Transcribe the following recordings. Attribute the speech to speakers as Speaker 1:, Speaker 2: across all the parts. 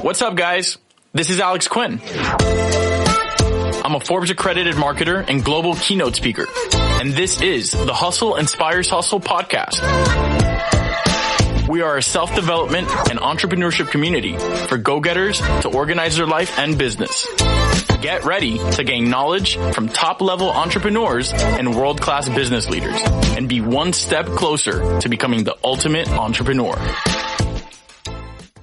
Speaker 1: What's up, guys? This is Quin. I'm a Forbes accredited marketer and global keynote speaker. And this is the Hustle Inspires Hustle podcast. We are a self-development and entrepreneurship community for go-getters to organize their life and business. Get ready to gain knowledge from top-level entrepreneurs and world-class business leaders and be one step closer to becoming the ultimate entrepreneur.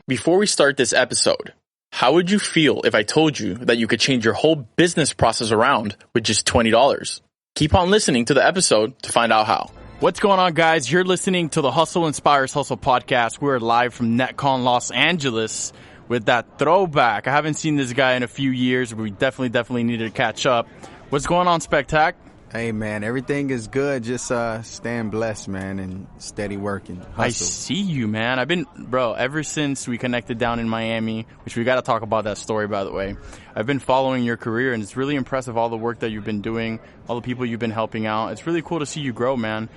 Speaker 1: Before we start this episode, how would you feel if I told you that you could change your whole business process around with just $20? Keep on listening to the episode to find out how. What's going on, guys? You're listening to the Hustle Inspires Hustle podcast. We're live from NetCon Los Angeles with that throwback. I haven't seen this guy in a few years. We definitely needed to catch up. What's going on, Spectac?
Speaker 2: Hey, man, everything is good. Just staying blessed, man, and steady working. Hustle.
Speaker 1: I see you, man. I've been, ever since we connected down in Miami, which we got to talk about that story, by the way. I've been following your career, and it's really impressive, all the work that you've been doing, all the people you've been helping out. It's really cool to see you grow, man.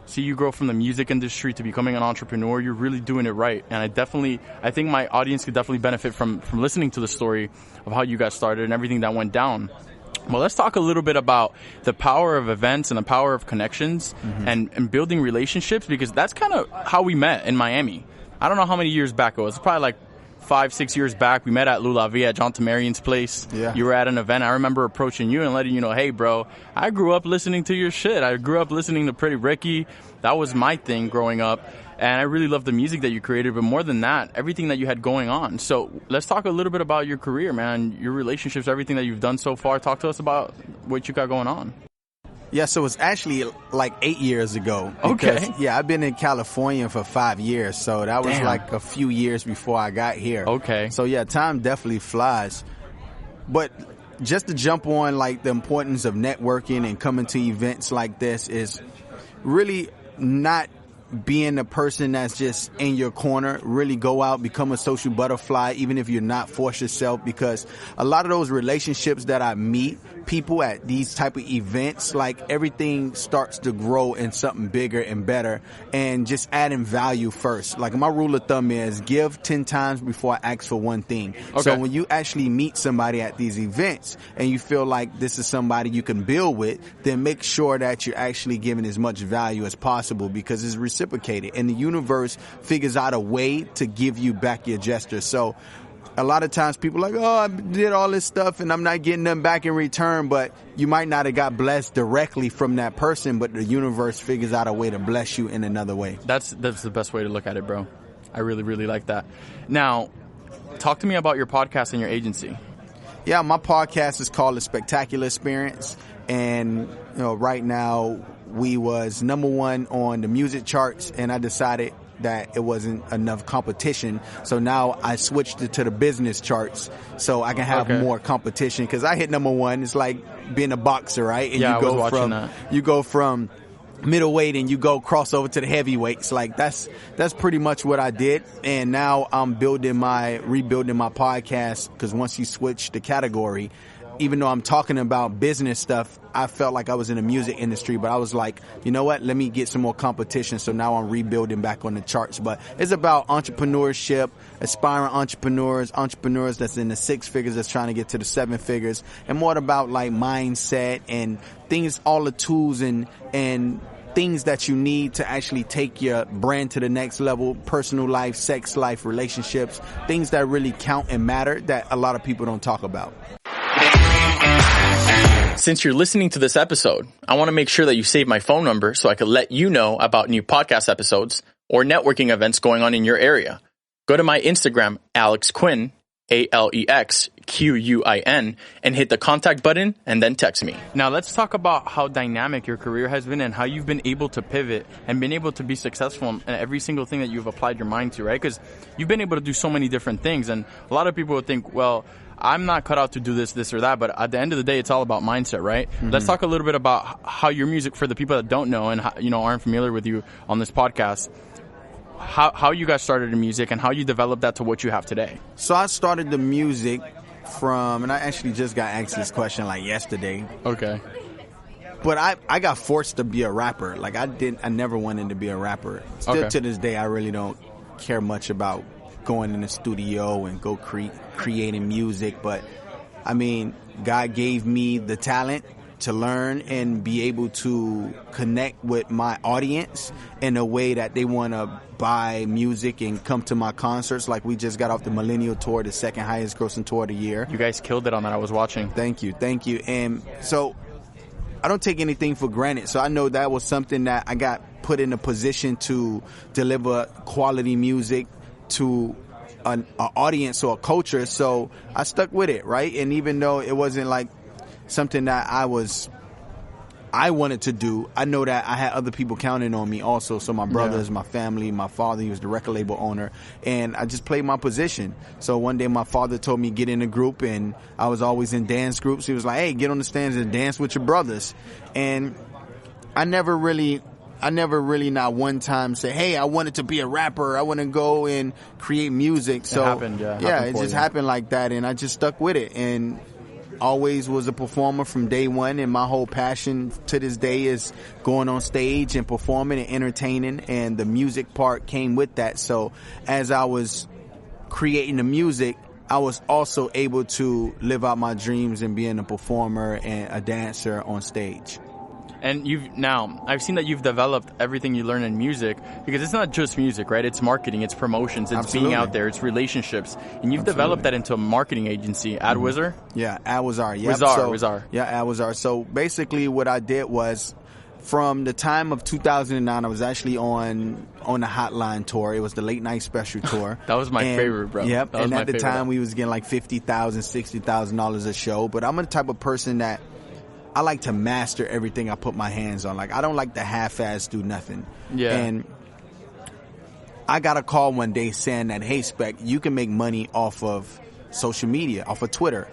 Speaker 1: See you grow from the music industry to becoming an entrepreneur. You're really doing it right. And I think my audience could definitely benefit from listening to the story of how you got started and everything that went down. Well, let's talk a little bit about the power of events and the power of connections and building relationships, because that's kind of how we met in Miami. I don't know how many years back it was. Probably like 5-6 years back. We met at Lulavie at John Tamarian's place. Yeah. You were at an event. I remember approaching you and letting you know, hey, bro, I grew up listening to your shit. I grew up listening to Pretty Ricky. That was my thing growing up. And I really love the music that you created, but more than that, everything that you had going on. So let's talk a little bit about your career, man, your relationships, everything that you've done so far. Talk to us about what you got going on.
Speaker 2: Yeah, so it's actually like 8 years ago.
Speaker 1: Because,
Speaker 2: okay. Yeah, I've been in California for 5 years, so that was like a few years before I got here.
Speaker 1: Okay.
Speaker 2: So yeah, time definitely flies. But just to jump on like the importance of networking and coming to events like this is really not being the person that's just in your corner. Really go out, become a social butterfly, even if you're not, force yourself, because a lot of those relationships that I meet people at these type of events, like everything starts to grow in something bigger and better, and just adding value first. Like my rule of thumb is give 10 times before I ask for one thing. Okay. So when you actually meet somebody at these events and you feel like this is somebody you can build with, then make sure that you're actually giving as much value as possible, because it's reciprocated and the universe figures out a way to give you back your gesture. So a lot of times people are like, oh, I did all this stuff and I'm not getting them back in return, but you might not have got blessed directly from that person, but the universe figures out a way to bless you in another way.
Speaker 1: That's the best way to look at it, bro. I really, really like that. Now, talk to me about your podcast and your agency.
Speaker 2: Yeah, my podcast is called The Spectacular Experience, and right now we was #1 on the music charts, and I decided that it wasn't enough competition. So now I switched it to the business charts so I can have more competition, because I hit #1. It's like being a boxer, right? And
Speaker 1: yeah, I was watching that.
Speaker 2: You go from middleweight and you go cross over to the heavyweights. Like that's pretty much what I did. And now I'm rebuilding my podcast, because once you switch the category, even though I'm talking about business stuff, I felt like I was in the music industry, but I was like, you know what? Let me get some more competition. So now I'm rebuilding back on the charts. But it's about entrepreneurship, aspiring entrepreneurs that's in the 6 figures, that's trying to get to the 7 figures, and more about like mindset and things, all the tools and things that you need to actually take your brand to the next level, personal life, sex life, relationships, things that really count and matter that a lot of people don't talk about.
Speaker 1: Since you're listening to this episode, I want to make sure that you save my phone number so I can let you know about new podcast episodes or networking events going on in your area. Go to my Instagram, Quin, AlexQuin, and hit the contact button and then text me. Now let's talk about how dynamic your career has been and how you've been able to pivot and been able to be successful in every single thing that you've applied your mind to, right? Because you've been able to do so many different things, and a lot of people would think, well, I'm not cut out to do this or that, but at the end of the day, it's all about mindset, right? Mm-hmm. Let's talk a little bit about how your music, for the people that don't know and aren't familiar with you on this podcast, how you got started in music and how you developed that to what you have today.
Speaker 2: So I started the music and I actually just got asked this question like yesterday.
Speaker 1: Okay.
Speaker 2: But I got forced to be a rapper. I never wanted to be a rapper. Still to this day, I really don't care much about going in the studio and go creating music. But I mean, God gave me the talent to learn and be able to connect with my audience in a way that they want to buy music and come to my concerts. Like we just got off the Millennial Tour, the second highest grossing tour of the year.
Speaker 1: You guys killed it on that. I was watching.
Speaker 2: Thank you. And so I don't take anything for granted. So I know that was something that I got put in a position to deliver quality music to an audience or a culture. So I stuck with it, right? And even though it wasn't like something that I wanted to do, I know that I had other people counting on me also. So my brothers, my family, my father, he was the record label owner, and I just played my position. So one day my father told me get in a group, and I was always in dance groups. He was like, hey, get on the stands and dance with your brothers. And I never really not one time say, hey, I wanted to be a rapper. I want to go and create music. So
Speaker 1: it happened,
Speaker 2: it just happened like that, and I just stuck with it. And always was a performer from day one, and my whole passion to this day is going on stage and performing and entertaining, and the music part came with that. So as I was creating the music, I was also able to live out my dreams and being a performer and a dancer on stage.
Speaker 1: And I've seen that you've developed everything you learn in music, because it's not just music, right? It's marketing, it's promotions, it's
Speaker 2: Absolutely.
Speaker 1: being out there, it's relationships. And you've developed that into a marketing agency, AdWizard?
Speaker 2: Yeah, AdWizard. Yep.
Speaker 1: Wizard.
Speaker 2: Yeah, AdWizard. So basically what I did was, from the time of 2009, I was actually on the Hotline tour. It was the late night special tour.
Speaker 1: That was my favorite, bro.
Speaker 2: Yep.
Speaker 1: And
Speaker 2: at the time we was getting like $50,000, $60,000 a show. But I'm the type of person that I like to master everything I put my hands on. Like, I don't like to half-ass do nothing.
Speaker 1: Yeah.
Speaker 2: And I got a call one day saying that, hey, Spec, you can make money off of social media, off of Twitter.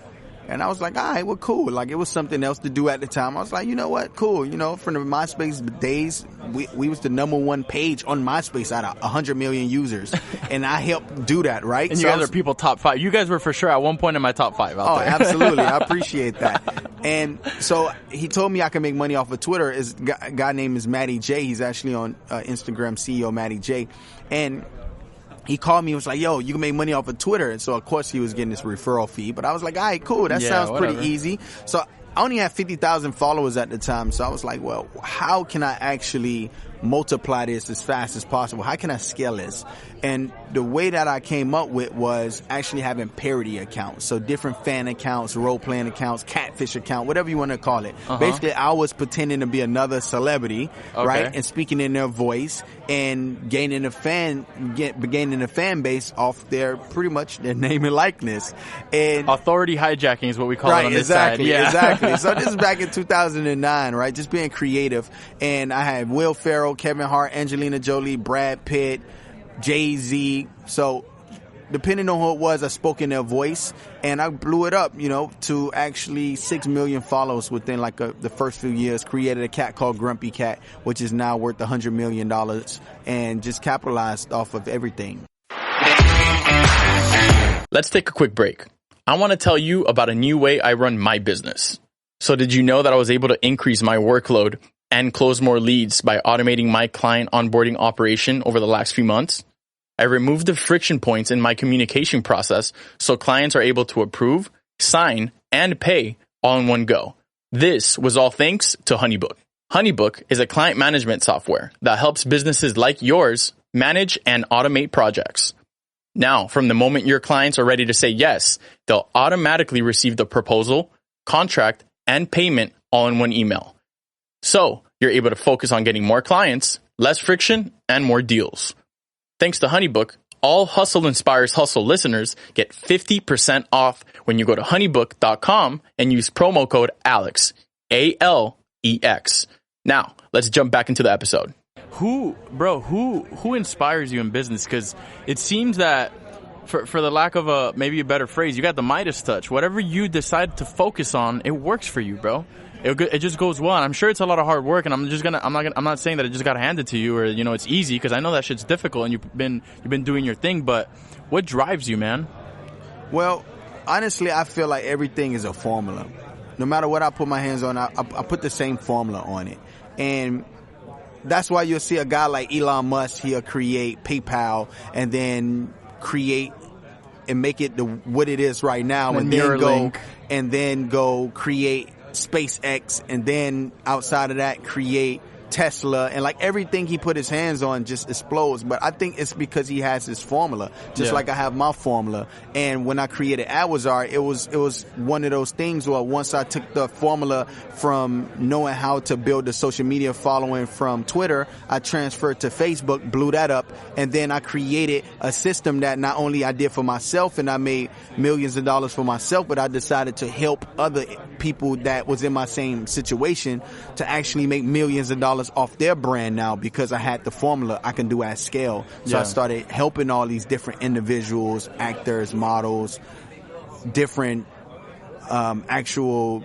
Speaker 2: And I was like, all right, well, cool. Like, it was something else to do at the time. I was like, you know what? Cool. You know, from the MySpace days, we was the number one page on MySpace out of 100 million users. And I helped do that, right?
Speaker 1: And you guys are people top 5. You guys were for sure at one point in my top 5 out there.
Speaker 2: Absolutely. I appreciate that. And so he told me I can make money off of Twitter. A guy named is Matty J. He's actually on Instagram, CEO Matty J. And he called me and was like, yo, you can make money off of Twitter. And so, of course, he was getting this referral fee. But I was like, all right, cool. That sounds pretty easy. So I only had 50,000 followers at the time. So I was like, well, how can I actually multiply this as fast as possible? How can I scale this? And the way that I came up with was actually having parody accounts. So different fan accounts, role-playing accounts, catfish account, whatever you want to call it. Basically, I was pretending to be another celebrity, right? And speaking in their voice and gaining a fan base off pretty much their name and likeness. And
Speaker 1: authority hijacking is what we call it on this side.
Speaker 2: Yeah, exactly. So this is back in 2009, right? Just being creative. And I had Will Ferrell, Kevin Hart, Angelina Jolie, Brad Pitt, Jay-Z. So depending on who it was, I spoke in their voice, and I blew it up, to actually 6 million followers within the first few years. Created a cat called Grumpy Cat, which is now worth $100 million, and just capitalized off of everything.
Speaker 1: Let's take a quick break. I want to tell you about a new way I run my business. So did you know that I was able to increase my workload and close more leads by automating my client onboarding operation over the last few months? I removed the friction points in my communication process so clients are able to approve, sign, and pay all in one go. This was all thanks to HoneyBook. HoneyBook is a client management software that helps businesses like yours manage and automate projects. Now, from the moment your clients are ready to say yes, they'll automatically receive the proposal, contract, and payment all in one email. So you're able to focus on getting more clients, less friction, and more deals. Thanks to HoneyBook, all Hustle Inspires Hustle listeners get 50% off when you go to honeybook.com and use promo code ALEX, ALEX. Now, let's jump back into the episode. Who inspires you in business? Because it seems that, for the lack of maybe a better phrase, you got the Midas touch. Whatever you decide to focus on, it works for you, bro. It just goes well. And I'm sure it's a lot of hard work, and I'm not saying that it just got handed to you or it's easy, because I know that shit's difficult and you've been doing your thing. But what drives you, man?
Speaker 2: Well, honestly, I feel like everything is a formula. No matter what I put my hands on, I put the same formula on it, and that's why you'll see a guy like Elon Musk. He'll create PayPal, and then create and make it what it is right now, and then go create SpaceX, and then outside of that create Tesla, and like everything he put his hands on just explodes. But I think it's because he has his formula, just like I have my formula. And when I created Awazar, it was one of those things where once I took the formula from knowing how to build the social media following from Twitter, I transferred to Facebook, blew that up, and then I created a system that not only I did for myself and I made millions of dollars for myself, but I decided to help other people that was in my same situation to actually make millions of dollars off their brand now, because I had the formula I can do at scale. So I started helping all these different individuals, actors, models, different actual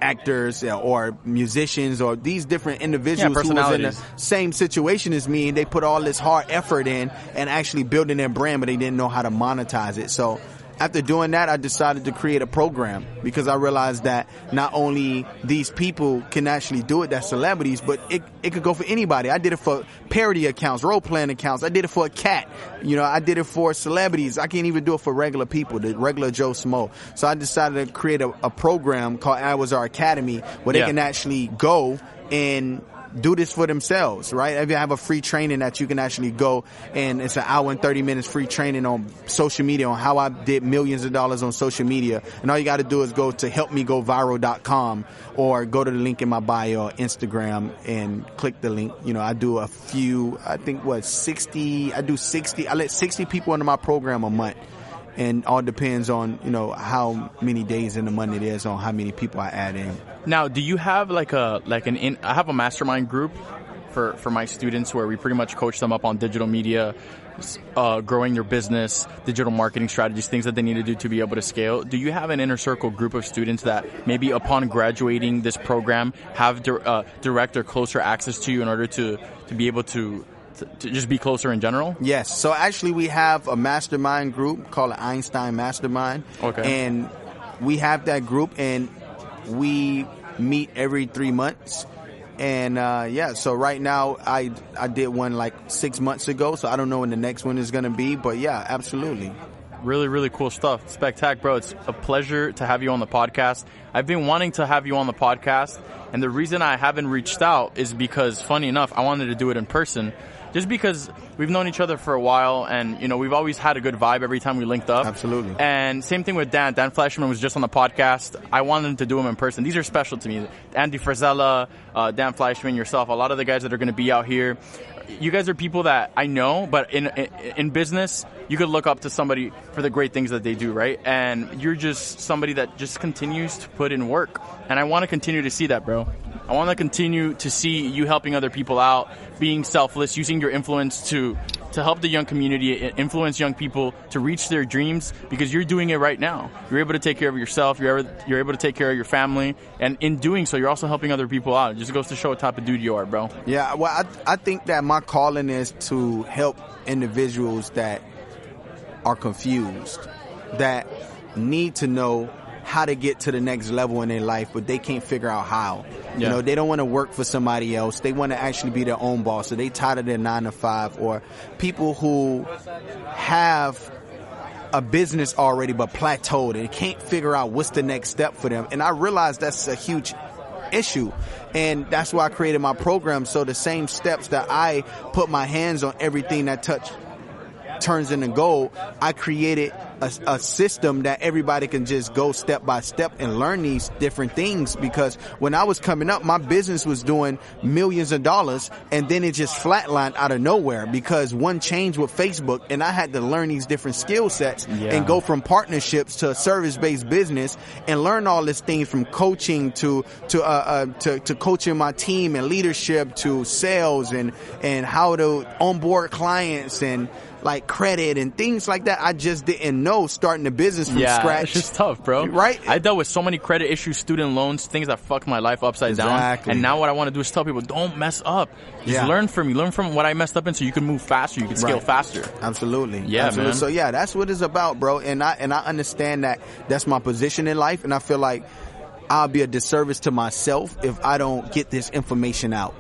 Speaker 2: actors or musicians, or these different individuals who was in the same situation as me, and they put all this hard effort in and actually building their brand, but they didn't know how to monetize it. So after doing that, I decided to create a program, because I realized that not only these people can actually do it, that's celebrities, but it could go for anybody. I did it for parody accounts, role-playing accounts. I did it for a cat. I did it for celebrities. I can't even do it for regular people, the regular Joe Smo. So I decided to create a program called Awazar Academy, where they can actually go and do this for themselves, right? If you have a free training that you can actually go, and it's an hour and 30 minutes free training on social media, on how I did millions of dollars on social media. And all you got to do is go to helpmegoviral.com, or go to the link in my bio or Instagram and click the link. I do a few, I think 60, I let 60 people into my program a month. And all depends on, how many days in the month it is, on how many people I add in.
Speaker 1: Now, do you have I have a mastermind group for my students, where we pretty much coach them up on digital media, growing their business, digital marketing strategies, things that they need to do to be able to scale. Do you have an inner circle group of students that maybe upon graduating this program have direct or closer access to you in order to be able to just be closer in general?
Speaker 2: Yes. So actually we have a mastermind group called the Einstein Mastermind. Okay. And we have that group, and we meet every 3 months. And so right now I did one 6 months ago, so I don't know when the next one is going to be, but yeah, absolutely.
Speaker 1: Really, really cool stuff. Spectac, bro. It's a pleasure to have you on the podcast. I've been wanting to have you on the podcast, and the reason I haven't reached out is because, funny enough, I wanted to do it in person. Just because we've known each other for a while, and, we've always had a good vibe every time we linked up.
Speaker 2: Absolutely.
Speaker 1: And same thing with Dan. Dan Flashman was just on the podcast. I wanted to do him in person. These are special to me. Andy Frazella, Dan Flashman, yourself, a lot of the guys that are going to be out here. You guys are people that I know, but in business, you could look up to somebody for the great things that they do, right? And you're just somebody that just continues to put in work. And I want to continue to see that, bro. I want to continue to see you helping other people out, being selfless, using your influence to help the young community, influence young people to reach their dreams, because you're doing it right now. You're able to take care of yourself. You're able to take care of your family. And in doing so, you're also helping other people out. It just goes to show what type of dude you are, bro.
Speaker 2: Yeah, well, I think that my calling is to help individuals that are confused, that need to know how to get to the next level in their life, but they can't figure out how. Yeah. They don't want to work for somebody else. They want to actually be their own boss. So they tired of their 9 to 5, or people who have a business already but plateaued and can't figure out what's the next step for them. And I realize that's a huge issue. And that's why I created my program. So the same steps that I put my hands on everything that turns into gold, I created a system that everybody can just go step by step and learn these different things. Because when I was coming up, my business was doing millions of dollars, and then it just flatlined out of nowhere because one changed with Facebook, and I had to learn these different skill sets and go from partnerships to a service-based business and learn all these things, from coaching to coaching my team and leadership, to sales and how to onboard clients and credit and things like that. I just didn't know starting a business from scratch.
Speaker 1: It's just tough, bro.
Speaker 2: Right?
Speaker 1: I dealt with so many credit issues, student loans, things that fucked my life upside down. And now what I want to do is tell people, don't mess up. Just learn from me. Learn from what I messed up in, so you can move faster. You can scale faster.
Speaker 2: Absolutely.
Speaker 1: Yeah,
Speaker 2: absolutely.
Speaker 1: Man.
Speaker 2: So yeah, that's what it's about, bro. And I understand that that's my position in life, and I feel like I'll be a disservice to myself if I don't get this information out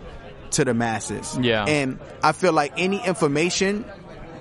Speaker 2: to the masses.
Speaker 1: Yeah.
Speaker 2: And I feel like any information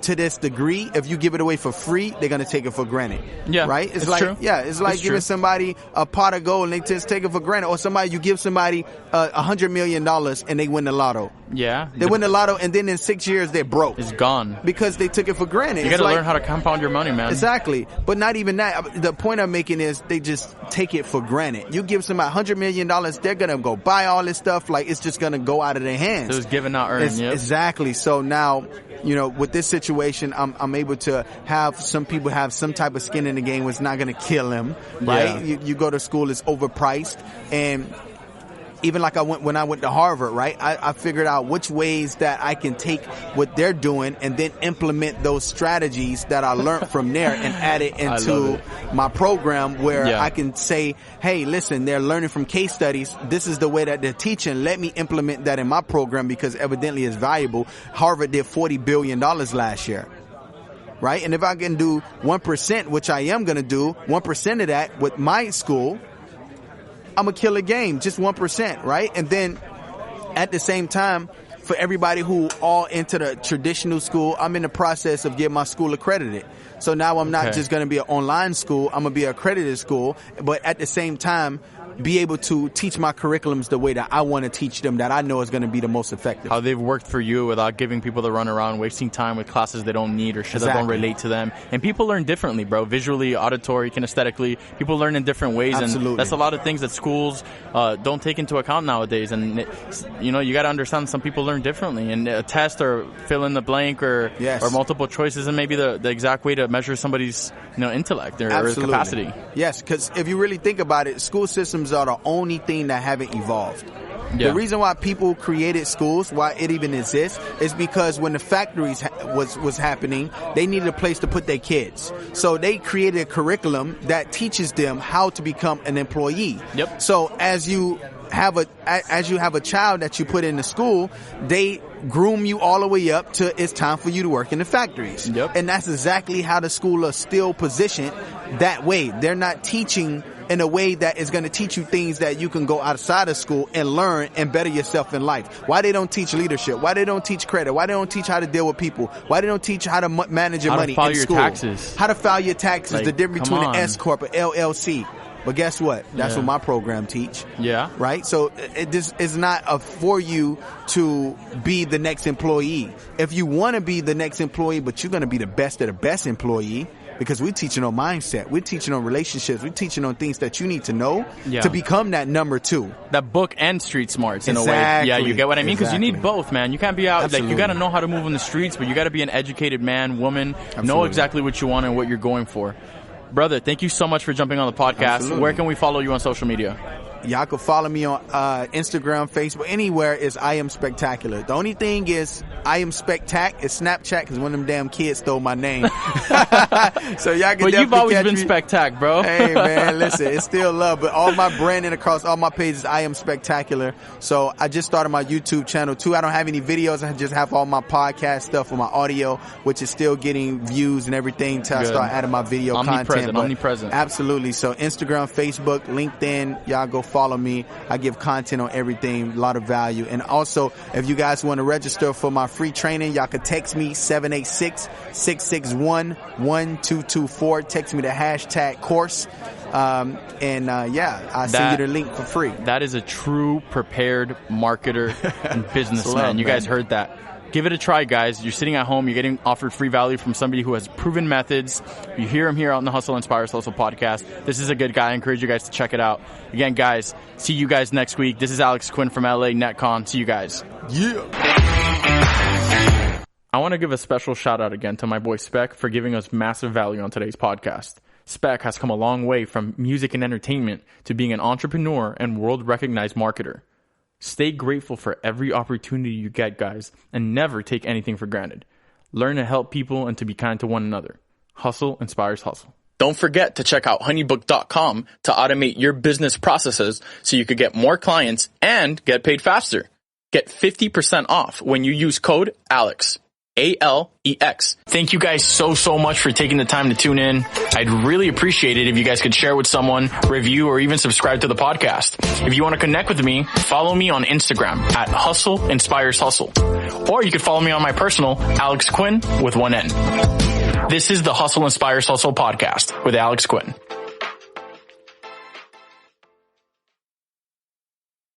Speaker 2: to this degree, if you give it away for free, they're going to take it for granted.
Speaker 1: Yeah.
Speaker 2: Right? It's like,
Speaker 1: true.
Speaker 2: yeah, it's like giving somebody a pot of gold and they just take it for granted. Or you give somebody $100 million and they win the lotto.
Speaker 1: Yeah.
Speaker 2: They win the lotto and then in 6 years they're broke.
Speaker 1: It's gone.
Speaker 2: Because they took it for granted.
Speaker 1: You got to learn how to compound your money, man.
Speaker 2: Exactly. But not even that. The point I'm making is they just take it for granted. You give somebody $100 million, they're going to go buy all this stuff. Like, it's just going to go out of their hands.
Speaker 1: It was given, not earned. Yep.
Speaker 2: Exactly. So now, you know, with this situation, I'm able to have some people have some type of skin in the game where it's not going to kill them, right?
Speaker 1: Yeah.
Speaker 2: You go to school, it's overpriced. And even like when I went to Harvard, right? I figured out which ways that I can take what they're doing and then implement those strategies that I learned from there and add it into my program where I can say, hey, listen, they're learning from case studies. This is the way that they're teaching. Let me implement that in my program because evidently it's valuable. Harvard did $40 billion last year. Right? And if I can do 1%, which I am going to do, 1% of that with my school, I'm going to kill a game, just 1%, right? And then at the same time, for everybody who all into the traditional school, I'm in the process of getting my school accredited. So now I'm not just going to be an online school, I'm going to be an accredited school, but at the same time, be able to teach my curriculums the way that I want to teach them, that I know is going to be the most effective.
Speaker 1: How they've worked for you without giving people the run around, wasting time with classes they don't need or shit that don't relate to them. And people learn differently, bro. Visually, auditory, kinesthetically. People learn in different ways.
Speaker 2: Absolutely.
Speaker 1: And that's a lot of things that schools don't take into account nowadays. And, you know, you got to understand some people learn differently. And a test or fill in the blank or multiple choices isn't maybe the exact way to measure somebody's, you know, intellect or capacity.
Speaker 2: Yes, because if you really think about it, school systems are the only thing that haven't evolved.
Speaker 1: Yeah.
Speaker 2: The reason why people created schools, why it even exists, is because when the factories was happening, they needed a place to put their kids. So they created a curriculum that teaches them how to become an employee.
Speaker 1: Yep.
Speaker 2: So as you have a child that you put in the school, they groom you all the way up to it's time for you to work in the factories.
Speaker 1: Yep.
Speaker 2: And that's exactly how the school are still positioned that way. They're not teaching in a way that is going to teach you things that you can go outside of school and learn and better yourself in life. Why they don't teach leadership? Why they don't teach credit? Why they don't teach how to deal with people? Why they don't teach how to manage your money in school?
Speaker 1: How to file your taxes.
Speaker 2: How to file your taxes,
Speaker 1: Like,
Speaker 2: the difference between an S Corp and LLC. But guess what? That's what my program teach.
Speaker 1: Yeah.
Speaker 2: Right? So this is not for you to be the next employee. If you want to be the next employee, but you're going to be the best of the best employee, because we're teaching on mindset, we're teaching on relationships, we're teaching on things that you need to know to become that number two.
Speaker 1: That book and street smarts in a way. Yeah, you get what I mean? Because you need both, man. You can't be out, like, you got to know how to move in the streets, but you got to be an educated man, woman, know exactly what you want and what you're going for. Brother, thank you so much for jumping on the podcast.
Speaker 2: Absolutely.
Speaker 1: Where can we follow you on social media?
Speaker 2: Y'all can follow me on Instagram, Facebook, anywhere is I Am Spectacular. The only thing is I Am Spectac is Snapchat because one of them damn kids stole my name. So y'all can
Speaker 1: But you've always been
Speaker 2: me.
Speaker 1: Spectac, bro.
Speaker 2: Hey man, listen, it's still love, but all my branding across all my pages, I Am Spectacular. So I just started my YouTube channel too. I don't have any videos. I just have all my podcast stuff with my audio, which is still getting views and everything till I start adding my video content.
Speaker 1: Omnipresent.
Speaker 2: Absolutely. So Instagram, Facebook, LinkedIn, y'all go follow me. I give content on everything, a lot of value. And also, if you guys want to register for my free training, y'all can text me 786-661-1224. Text me the hashtag course. I'll send you the link for free.
Speaker 1: That is a true prepared marketer and businessman. You guys heard that. Give it a try, guys. You're sitting at home. You're getting offered free value from somebody who has proven methods. You hear him here on the Hustle Inspires Hustle podcast. This is a good guy. I encourage you guys to check it out. Again, guys, see you guys next week. This is Alex Quin from LA NetCon. See you guys.
Speaker 2: Yeah.
Speaker 1: I want to give a special shout out again to my boy Spec for giving us massive value on today's podcast. Spec has come a long way from music and entertainment to being an entrepreneur and world-recognized marketer. Stay grateful for every opportunity you get, guys, and never take anything for granted. Learn to help people and to be kind to one another. Hustle inspires hustle. Don't forget to check out honeybook.com to automate your business processes so you could get more clients and get paid faster. Get 50% off when you use code ALEX. Alex. Thank you guys so much for taking the time to tune in. I'd really appreciate it if you guys could share with someone, review, or even subscribe to the podcast. If you want to connect with me, follow me on Instagram at Hustle Inspires Hustle. Or you could follow me on my personal, Alex Quin with one N. This is the Hustle Inspires Hustle podcast with Alex Quin.